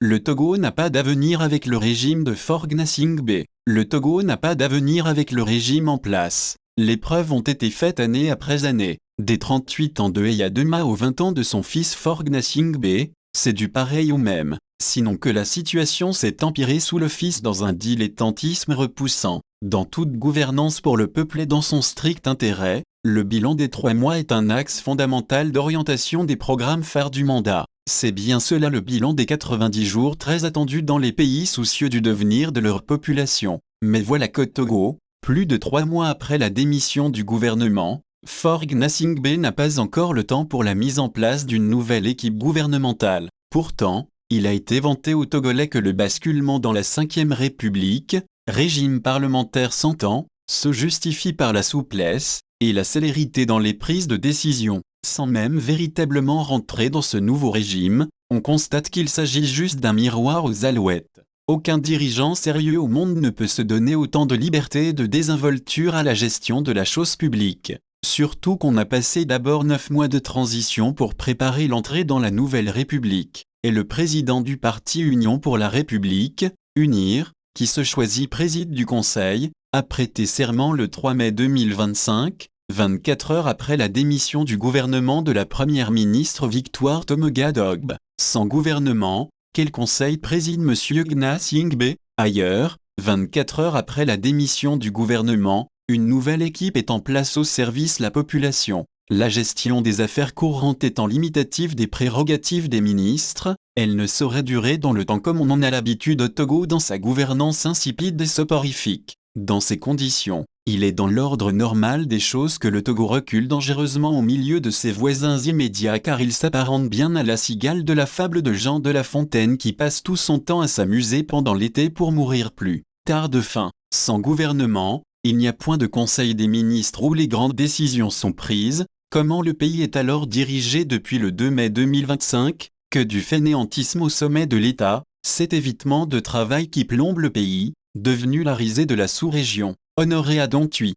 Le Togo n'a pas d'avenir avec le régime de Faure Gnassingbé. Le Togo n'a pas d'avenir avec le régime en place. Les preuves ont été faites année après année. Des 38 ans de Yahya Jammeh aux 20 ans de son fils Faure Gnassingbé, c'est du pareil au même. Sinon que la situation s'est empirée sous le fils dans un dilettantisme repoussant. Dans toute gouvernance pour le peuple et dans son strict intérêt, le bilan des 3 mois est un axe fondamental d'orientation des programmes phares du mandat. C'est bien cela le bilan des 90 jours très attendus dans les pays soucieux du devenir de leur population. Mais voilà qu'au Togo, plus de 3 mois après la démission du gouvernement, Faure Gnassingbé n'a pas encore le temps pour la mise en place d'une nouvelle équipe gouvernementale. Pourtant, il a été vanté aux Togolais que le basculement dans la 5e République, régime parlementaire sans ans, se justifie par la souplesse et la célérité dans les prises de décision. Sans même véritablement rentrer dans ce nouveau régime, on constate qu'il s'agit juste d'un miroir aux alouettes. Aucun dirigeant sérieux au monde ne peut se donner autant de liberté et de désinvolture à la gestion de la chose publique. Surtout qu'on a passé d'abord 9 mois de transition pour préparer l'entrée dans la nouvelle République. Et le président du parti Union pour la République, UNIR, qui se choisit préside du Conseil, a prêté serment le 3 mai 2025, 24 heures après la démission du gouvernement de la première ministre Victoire Tomoga-Dogbe. Sans gouvernement, quel conseil préside M. Gnassingbé? Ailleurs, 24 heures après la démission du gouvernement, une nouvelle équipe est en place au service de la population. La gestion des affaires courantes étant limitative des prérogatives des ministres, elle ne saurait durer dans le temps comme on en a l'habitude au Togo dans sa gouvernance insipide et soporifique. Dans ces conditions, il est dans l'ordre normal des choses que le Togo recule dangereusement au milieu de ses voisins immédiats car il s'apparente bien à la cigale de la fable de Jean de La Fontaine qui passe tout son temps à s'amuser pendant l'été pour mourir plus tard de faim. Sans gouvernement, il n'y a point de conseil des ministres où les grandes décisions sont prises. Comment le pays est alors dirigé depuis le 2 mai 2025? Que du fainéantisme au sommet de l'État, cet évitement de travail qui plombe le pays, devenu la risée de la sous-région. Honoré Adontuy.